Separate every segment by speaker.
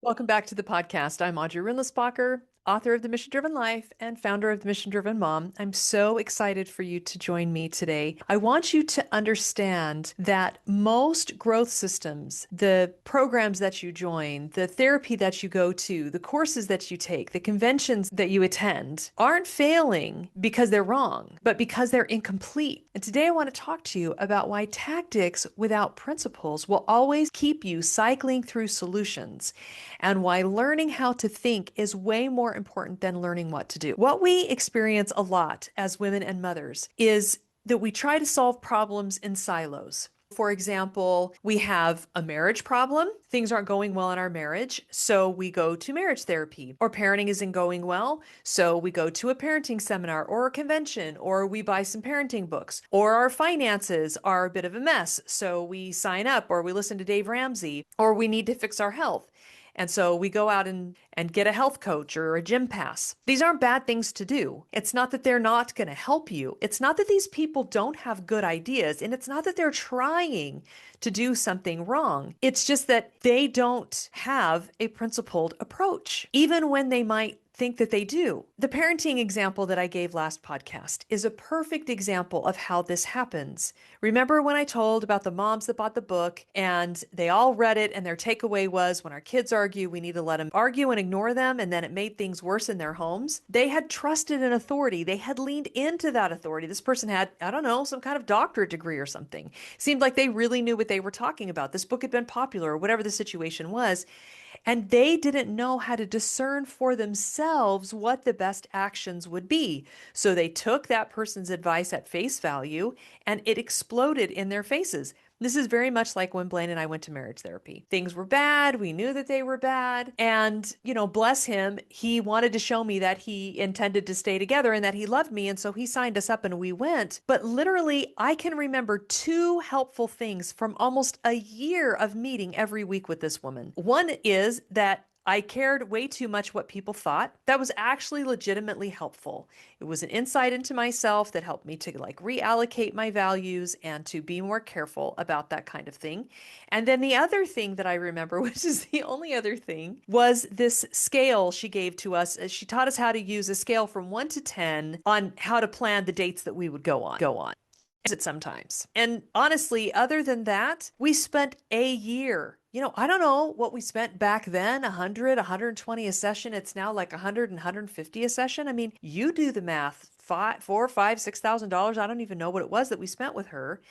Speaker 1: Welcome back to the podcast. I'm Audrey Rindlisbacher, author of The Mission Driven Life and founder of The Mission Driven Mom. I'm so excited for you to join me today. I want you to understand that most growth systems, the programs that you join, the therapy that you go to, the courses that you take, the conventions that you attend, aren't failing because they're wrong, but because they're incomplete. And today I want to talk to you about why tactics without principles will always keep you cycling through solutions, and why learning how to think is way more important than learning what to do. What we experience a lot as women and mothers is that we try to solve problems in silos. For example, we have a marriage problem. Things aren't going well in our marriage, so we go to marriage therapy. Or parenting isn't going well, so we go to a parenting seminar or a convention, or we buy some parenting books. Or our finances are a bit of a mess, so we sign up or we listen to Dave Ramsey, or we need to fix our health. And so we go out and get a health coach or a gym pass. These aren't bad things to do. It's not that they're not going to help you. It's not that these people don't have good ideas. And it's not that they're trying to do something wrong. It's just that they don't have a principled approach, even when they might think that they do. The parenting example that I gave last podcast is a perfect example of how this happens. Remember when I told about the moms that bought the book and they all read it and their takeaway was, when our kids argue, we need to let them argue and ignore them, and then it made things worse in their homes? They had trusted an authority. They had leaned into that authority. This person had, I don't know, some kind of doctorate degree or something. Seemed like they really knew what they were talking about. This book had been popular or whatever the situation was. And they didn't know how to discern for themselves what the best actions would be. So they took that person's advice at face value and it exploded in their faces. This is very much like when Blaine and I went to marriage therapy. Things were bad. We knew that they were bad. And, bless him, he wanted to show me that he intended to stay together and that he loved me. And so he signed us up and we went. But literally, I can remember two helpful things from almost a year of meeting every week with this woman. One is that I cared way too much what people thought. That was actually legitimately helpful. It was an insight into myself that helped me to reallocate my values and to be more careful about that kind of thing. And then the other thing that I remember, which is the only other thing, was this scale she gave to us. She taught us how to use a scale from 1 to 10 on how to plan the dates that we would go on it sometimes. And honestly, other than that, we spent a year. I don't know what we spent back then, 100, 120 a session. It's now like 100 and 150 a session. I mean, you do the math, $4, $5, $6,000. I don't even know what it was that we spent with her.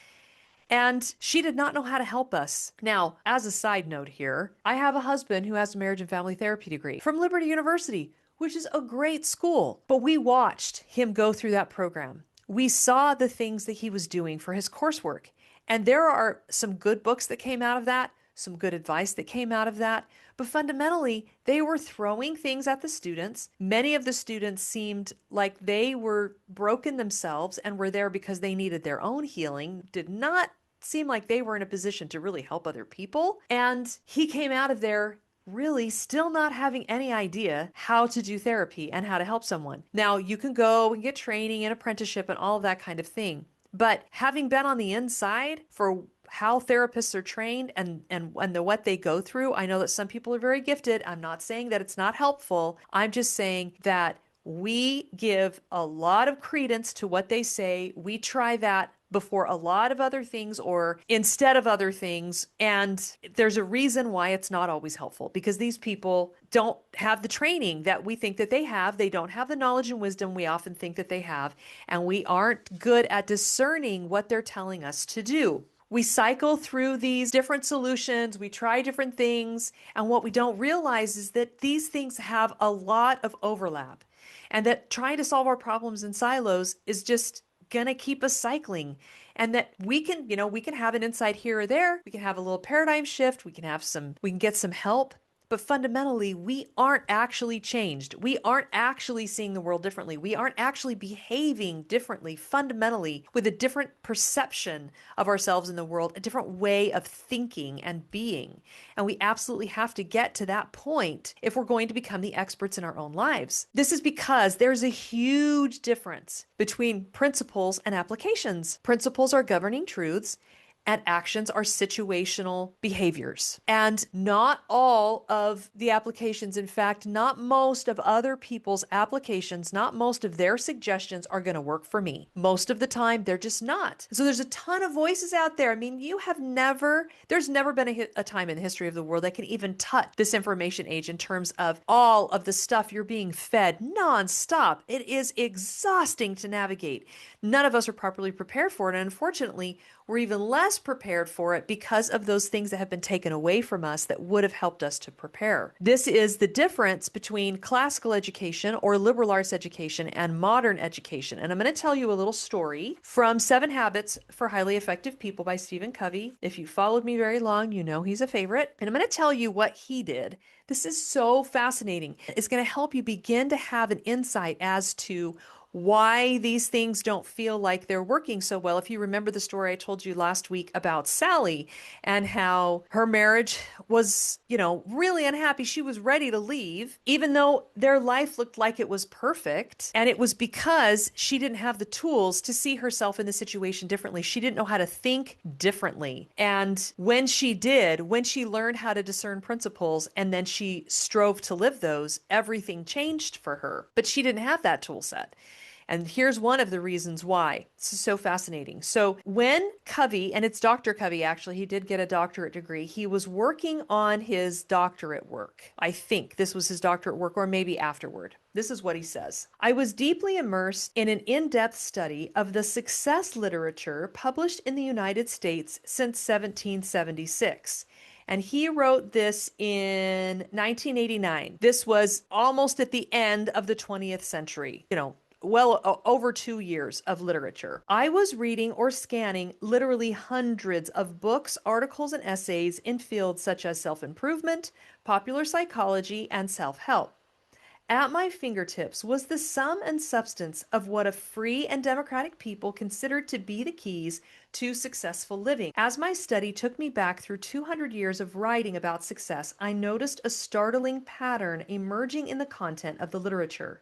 Speaker 1: And she did not know how to help us. Now, as a side note here, I have a husband who has a marriage and family therapy degree from Liberty University, which is a great school. But we watched him go through that program. We saw the things that he was doing for his coursework. And there are some good books that came out of that, some good advice that came out of that. But fundamentally, they were throwing things at the students. Many of the students seemed like they were broken themselves and were there because they needed their own healing, did not seem like they were in a position to really help other people. And he came out of there really still not having any idea how to do therapy and how to help someone. Now, you can go and get training and apprenticeship and all of that kind of thing. But having been on the inside for how therapists are trained and what they go through, I know that some people are very gifted. I'm not saying that it's not helpful. I'm just saying that we give a lot of credence to what they say. We try that before a lot of other things or instead of other things. And there's a reason why it's not always helpful, because these people don't have the training that we think that they have. They don't have the knowledge and wisdom we often think that they have. And we aren't good at discerning what they're telling us to do. We cycle through these different solutions, we try different things, and what we don't realize is that these things have a lot of overlap, and that trying to solve our problems in silos is just gonna keep us cycling. And that we can have an insight here or there, we can have a little paradigm shift, we can get some help. But fundamentally, we aren't actually changed. We aren't actually seeing the world differently. We aren't actually behaving differently, fundamentally, with a different perception of ourselves in the world, a different way of thinking and being. And we absolutely have to get to that point if we're going to become the experts in our own lives. This is because there's a huge difference between principles and applications. Principles are governing truths, and actions are situational behaviors. And not all of the applications, in fact, not most of other people's applications, not most of their suggestions are going to work for me. Most of the time, they're just not. So there's a ton of voices out there. I mean, there's never been a time in the history of the world that can even touch this information age in terms of all of the stuff you're being fed nonstop. It is exhausting to navigate. None of us are properly prepared for it. And unfortunately, we're even less prepared for it because of those things that have been taken away from us that would have helped us to prepare. This is the difference between classical education or liberal arts education and modern education. And I'm going to tell you a little story from 7 Habits for Highly Effective People by Stephen Covey. If you followed me very long, you know he's a favorite. And I'm going to tell you what he did. This is so fascinating. It's going to help you begin to have an insight as to why these things don't feel like they're working so well. If you remember the story I told you last week about Sally and how her marriage was, really unhappy. She was ready to leave, even though their life looked like it was perfect. And it was because she didn't have the tools to see herself in the situation differently. She didn't know how to think differently. And when she did, when she learned how to discern principles and then she strove to live those, everything changed for her. But she didn't have that tool set. And here's one of the reasons why. This is so fascinating. So when Covey, and it's Dr. Covey actually, he did get a doctorate degree. He was working on his doctorate work. I think this was his doctorate work or maybe afterward. This is what he says. I was deeply immersed in an in-depth study of the success literature published in the United States since 1776. And he wrote this in 1989. This was almost at the end of the 20th century, over 2 years of literature. I was reading or scanning literally hundreds of books, articles, and essays in fields such as self-improvement, popular psychology, and self-help. At my fingertips was the sum and substance of what a free and democratic people considered to be the keys to successful living. As my study took me back through 200 years of writing about success, I noticed a startling pattern emerging in the content of the literature.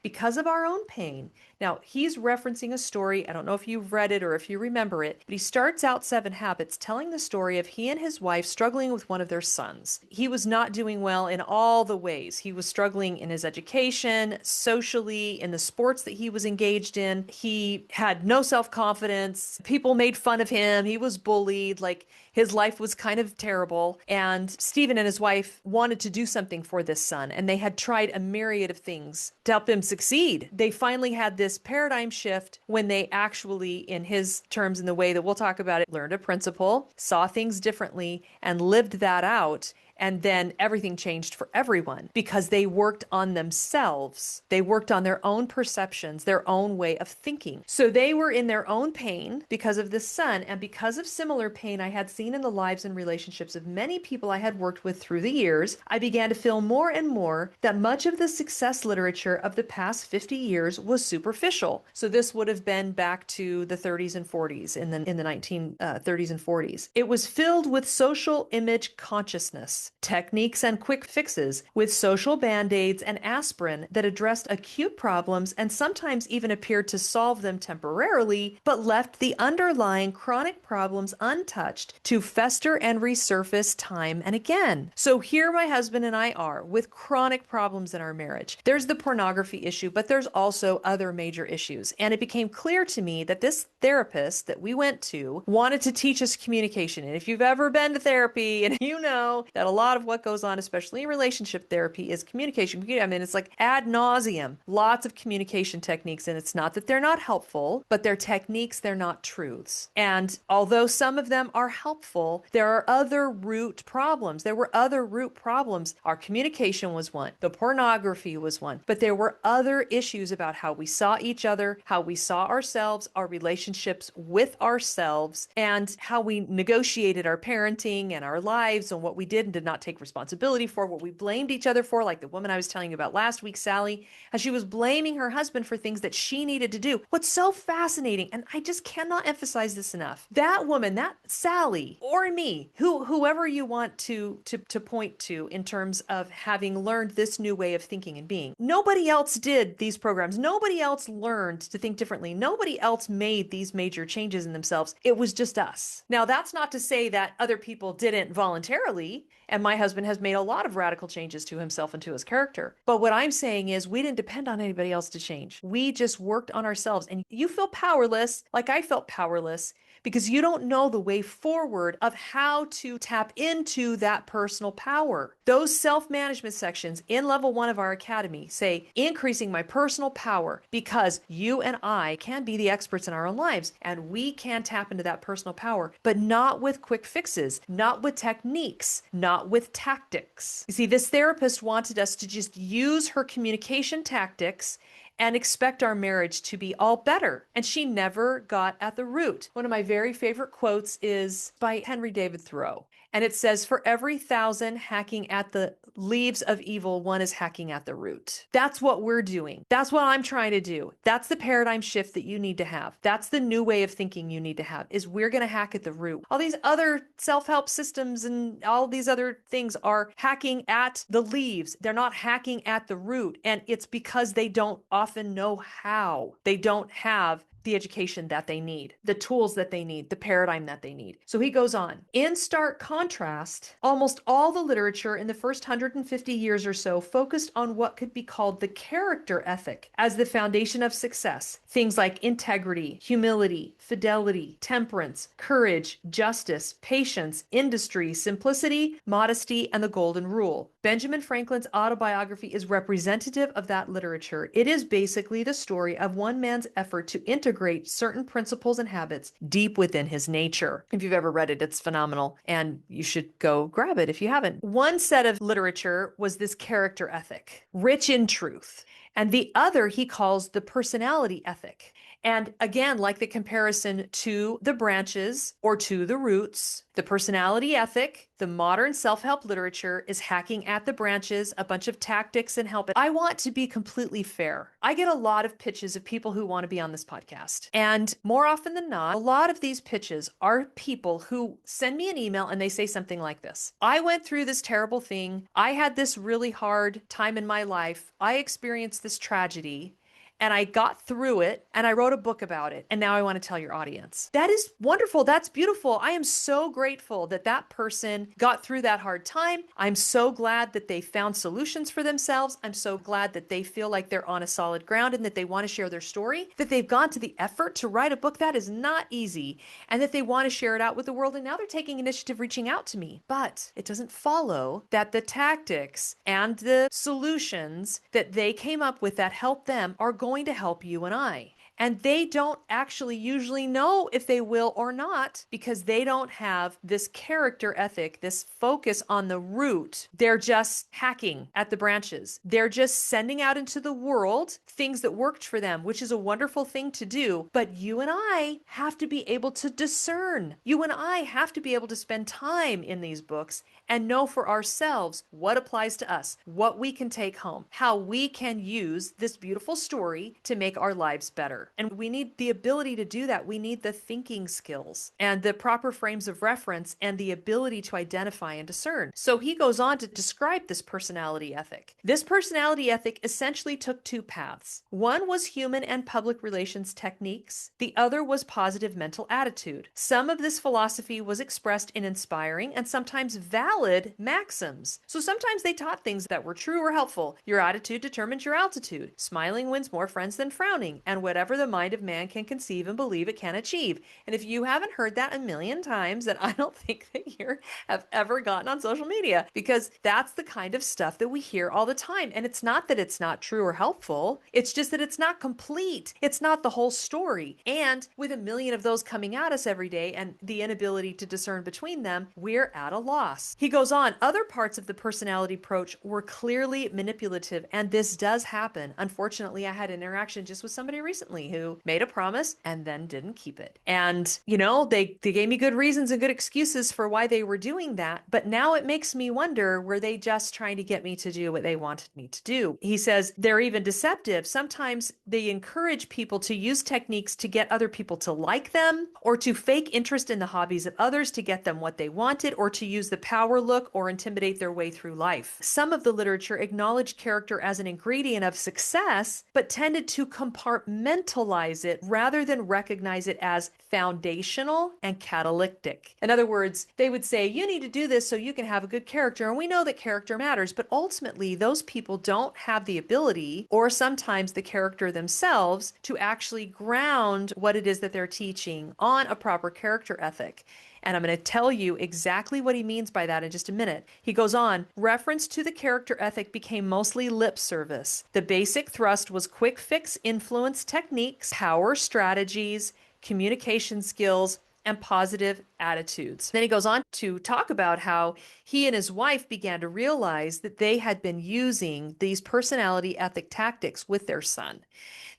Speaker 1: Because of our own pain. Now, he's referencing a story. I don't know if you've read it or if you remember it, but he starts out 7 Habits telling the story of he and his wife struggling with one of their sons. He was not doing well in all the ways. He was struggling in his education, socially, in the sports that he was engaged in. He had no self-confidence. People made fun of him. He was bullied. Like, his life was kind of terrible. And Stephen and his wife wanted to do something for this son, and they had tried a myriad of things to help him succeed. They finally had this paradigm shift when they actually, in his terms, in the way that we'll talk about it, learned a principle, saw things differently, and lived that out. And then everything changed for everyone because they worked on themselves. They worked on their own perceptions, their own way of thinking. So they were in their own pain because of this son, and because of similar pain I had seen in the lives and relationships of many people I had worked with through the years, I began to feel more and more that much of the success literature of the past 50 years was superficial. So this would have been back to the 30s and 40s, in the 1930s and 40s. It was filled with social image consciousness, techniques and quick fixes, with social band-aids and aspirin that addressed acute problems and sometimes even appeared to solve them temporarily, but left the underlying chronic problems untouched to fester and resurface time and again. So here my husband and I are with chronic problems in our marriage. There's the pornography issue, but there's also other major issues. And it became clear to me that this therapist that we went to wanted to teach us communication. And if you've ever been to therapy, and you know that a lot of what goes on, especially in relationship therapy, is communication. I mean, it's like ad nauseum, lots of communication techniques. And it's not that they're not helpful, but they're techniques, they're not truths. And although some of them are helpful, there are other root problems. There were other root problems. Our communication was one. The pornography was one. But there were other issues about how we saw each other, how we saw ourselves, our relationships with ourselves, and how we negotiated our parenting and our lives and what we did and did not not take responsibility for, what we blamed each other for, like the woman I was telling you about last week, Sally, as she was blaming her husband for things that she needed to do. What's so fascinating, and I just cannot emphasize this enough, that woman, that Sally, or me, whoever you want to point to in terms of having learned this new way of thinking and being, nobody else did these programs. Nobody else learned to think differently. Nobody else made these major changes in themselves. It was just us. Now, that's not to say that other people didn't voluntarily, and my husband has made a lot of radical changes to himself and to his character. But what I'm saying is we didn't depend on anybody else to change. We just worked on ourselves. And you feel powerless, like I felt powerless, because you don't know the way forward of how to tap into that personal power. Those self-management sections in level 1 of our academy say increasing my personal power, because you and I can be the experts in our own lives, and we can tap into that personal power, but not with quick fixes, not with techniques, not with tactics. You see, this therapist wanted us to just use her communication tactics and expect our marriage to be all better. And she never got at the root. One of my very favorite quotes is by Henry David Thoreau. And it says, "For every 1,000 hacking at the leaves of evil, one is hacking at the root." That's what we're doing. That's what I'm trying to do. That's the paradigm shift that you need to have. That's the new way of thinking you need to have, is we're going to hack at the root. All these other self-help systems and all these other things are hacking at the leaves. They're not hacking at the root. And it's because they don't often know how. They don't have the education that they need, the tools that they need, the paradigm that they need. So he goes on. In stark contrast, almost all the literature in the first 150 years or so focused on what could be called the character ethic as the foundation of success. Things like integrity, humility, fidelity, temperance, courage, justice, patience, industry, simplicity, modesty, and the golden rule. Benjamin Franklin's autobiography is representative of that literature. It is basically the story of one man's effort to integrate certain principles and habits deep within his nature. If you've ever read it, it's phenomenal, and you should go grab it if you haven't. One set of literature was this character ethic, rich in truth, and the other he calls the personality ethic. And again, like the comparison to the branches or to the roots, the personality ethic, the modern self-help literature is hacking at the branches, a bunch of tactics and help. I want to be completely fair. I get a lot of pitches of people who want to be on this podcast. And more often than not, a lot of these pitches are people who send me an email and they say something like this: I went through this terrible thing. I had this really hard time in my life. I experienced this tragedy, and I got through it, and I wrote a book about it, and now I want to tell your audience. That is wonderful. That's beautiful. I am so grateful that that person got through that hard time. I'm so glad that they found solutions for themselves. I'm so glad that they feel like they're on a solid ground and that they want to share their story, that they've gone to the effort to write a book. That is not easy, and that they want to share it out with the world, and now they're taking initiative reaching out to me. But it doesn't follow that the tactics and the solutions that they came up with that help them are going to help you and I. And they don't actually usually know if they will or not, because they don't have this character ethic, this focus on the root. They're just hacking at the branches. They're just sending out into the world things that worked for them, which is a wonderful thing to do. But you and I have to be able to discern. You and I have to be able to spend time in these books and know for ourselves what applies to us, what we can take home, how we can use this beautiful story to make our lives better. And we need the ability to do that. We need the thinking skills and the proper frames of reference and the ability to identify and discern. So he goes on to describe this personality ethic. This personality ethic essentially took two paths. One was human and public relations techniques. The other was positive mental attitude. Some of this philosophy was expressed in inspiring and sometimes valid maxims. So sometimes they taught things that were true or helpful. Your attitude determines your altitude. Smiling wins more friends than frowning. And whatever the mind of man can conceive and believe, it can achieve. And if you haven't heard that a million times, then I don't think that you have ever gotten on social media, because that's the kind of stuff that we hear all the time. And it's not that it's not true or helpful. It's just that it's not complete. It's not the whole story. And with a million of those coming at us every day and the inability to discern between them, we're at a loss. He goes on, other parts of the personality approach were clearly manipulative, and this does happen. Unfortunately, I had an interaction just with somebody recently family who made a promise and then didn't keep it. And, you know, they gave me good reasons and good excuses for why they were doing that. But now it makes me wonder, were they just trying to get me to do what they wanted me to do? He says they're even deceptive. Sometimes they encourage people to use techniques to get other people to like them, or to fake interest in the hobbies of others to get them what they wanted, or to use the power look or intimidate their way through life. Some of the literature acknowledged character as an ingredient of success, but tended to compartmentalize it rather than recognize it as foundational and catalytic. In other words, they would say, you need to do this so you can have a good character. And we know that character matters, but ultimately, those people don't have the ability, or sometimes the character themselves, to actually ground what it is that they're teaching on a proper character ethic. And I'm going to tell you exactly what he means by that in just a minute. He goes on, reference to the character ethic became mostly lip service. The basic thrust was quick fix influence techniques, power strategies, communication skills, and positive attitudes. Then he goes on to talk about how he and his wife began to realize that they had been using these personality ethic tactics with their son.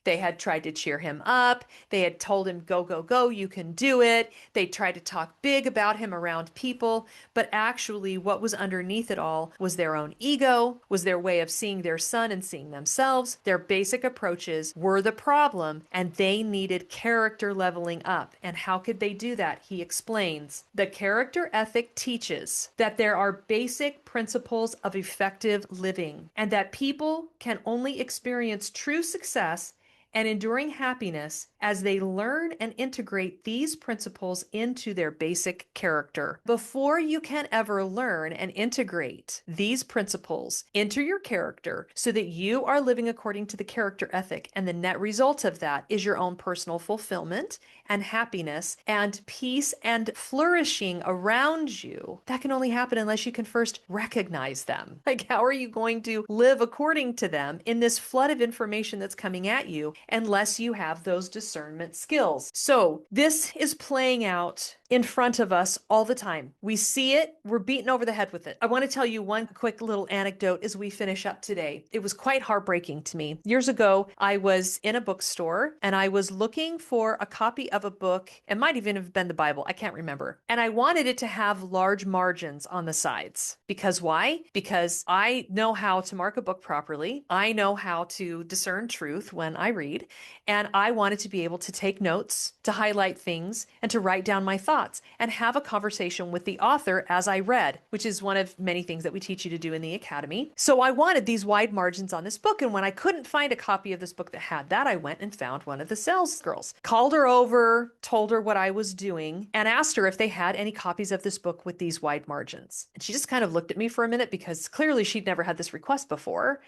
Speaker 1: They had tried to cheer him up. They had told him, go, go, go, you can do it. They tried to talk big about him around people. But actually, what was underneath it all was their own ego, was their way of seeing their son and seeing themselves. Their basic approaches were the problem, and they needed character leveling up. And how could they do that? He explains. The character ethic teaches that there are basic principles of effective living, and that people can only experience true success and enduring happiness as they learn and integrate these principles into their basic character. Before you can ever learn and integrate these principles into your character so that you are living according to the character ethic, and the net result of that is your own personal fulfillment and happiness and peace and flourishing around you, that can only happen unless you can first recognize them. Like, how are you going to live according to them in this flood of information that's coming at you unless you have those discernment skills? So this is playing out in front of us all the time. We see it, we're beaten over the head with it. I want to tell you one quick little anecdote as we finish up today. It was quite heartbreaking to me. Years ago, I was in a bookstore and I was looking for a copy of a book. It might even have been the Bible. I can't remember. And I wanted it to have large margins on the sides. Because why? Because I know how to mark a book properly. I know how to discern truth when I read. And I wanted to be able to take notes, to highlight things, and to write down my thoughts and have a conversation with the author as I read, which is one of many things that we teach you to do in the academy. So I wanted these wide margins on this book. And when I couldn't find a copy of this book that had that, I went and found one of the sales girls, called her over, told her what I was doing, and asked her if they had any copies of this book with these wide margins. And she just kind of looked at me for a minute because clearly she'd never had this request before.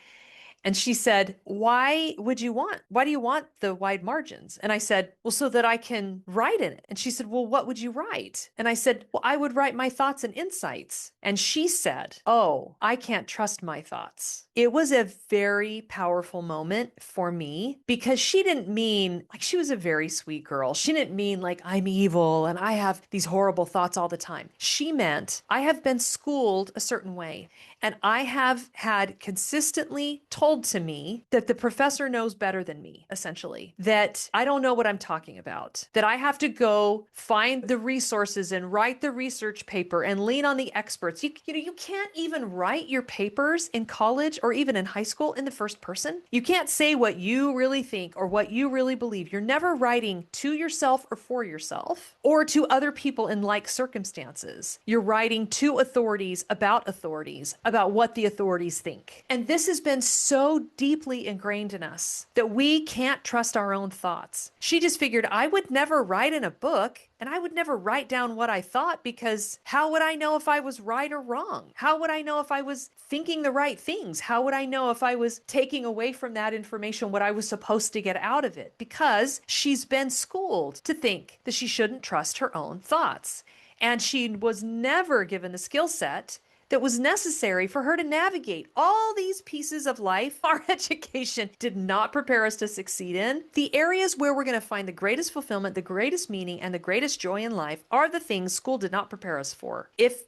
Speaker 1: And she said, why do you want the wide margins? And I said, well, so that I can write in it. And she said, well, what would you write? And I said, well, I would write my thoughts and insights. And she said, oh, I can't trust my thoughts. It was a very powerful moment for me because she didn't mean like she was a very sweet girl. She didn't mean like I'm evil and I have these horrible thoughts all the time. She meant I have been schooled a certain way. And I have had consistently told to me that the professor knows better than me, essentially, that I don't know what I'm talking about, that I have to go find the resources and write the research paper and lean on the experts. You can't even write your papers in college or even in high school in the first person. You can't say what you really think or what you really believe. You're never writing to yourself or for yourself or to other people in like circumstances. You're writing to authorities, about what the authorities think. And this has been so deeply ingrained in us that we can't trust our own thoughts. She just figured I would never write in a book and I would never write down what I thought because how would I know if I was right or wrong? How would I know if I was thinking the right things? How would I know if I was taking away from that information what I was supposed to get out of it? Because she's been schooled to think that she shouldn't trust her own thoughts. And she was never given the skill set that was necessary for her to navigate all these pieces of life our education did not prepare us to succeed in. The areas where we're going to find the greatest fulfillment, the greatest meaning, and the greatest joy in life are the things school did not prepare us for. If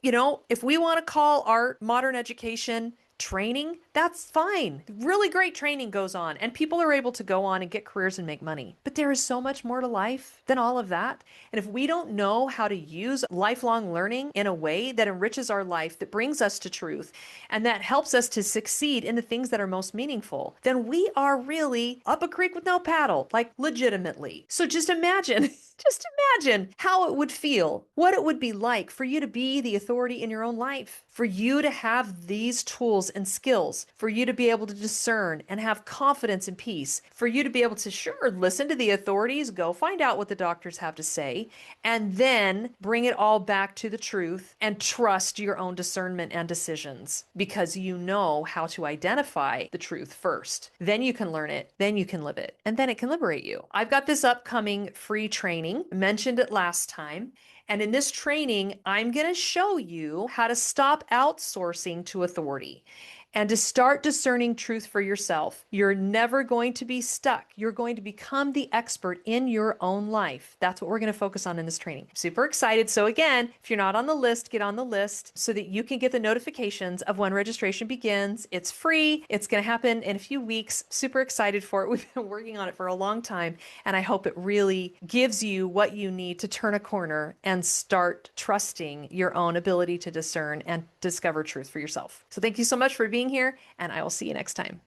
Speaker 1: we want to call our modern education training, that's fine. Really great training goes on, and people are able to go on and get careers and make money. But there is so much more to life than all of that. And if we don't know how to use lifelong learning in a way that enriches our life, that brings us to truth, and that helps us to succeed in the things that are most meaningful, then we are really up a creek with no paddle, like legitimately. So just imagine. Just imagine how it would feel, what it would be like for you to be the authority in your own life, for you to have these tools and skills, for you to be able to discern and have confidence and peace, for you to be able to, sure, listen to the authorities, go find out what the doctors have to say, and then bring it all back to the truth and trust your own discernment and decisions because you know how to identify the truth first. Then you can learn it, then you can live it, and then it can liberate you. I've got this upcoming free training, mentioned it last time. And in this training, I'm going to show you how to stop outsourcing to authority and to start discerning truth for yourself. You're never going to be stuck. You're going to become the expert in your own life. That's what we're going to focus on in this training. Super excited. So again, if you're not on the list, get on the list so that you can get the notifications of when registration begins. It's free. It's going to happen in a few weeks. Super excited for it. We've been working on it for a long time, and I hope it really gives you what you need to turn a corner and start trusting your own ability to discern and discover truth for yourself. So thank you so much for being here, and I will see you next time.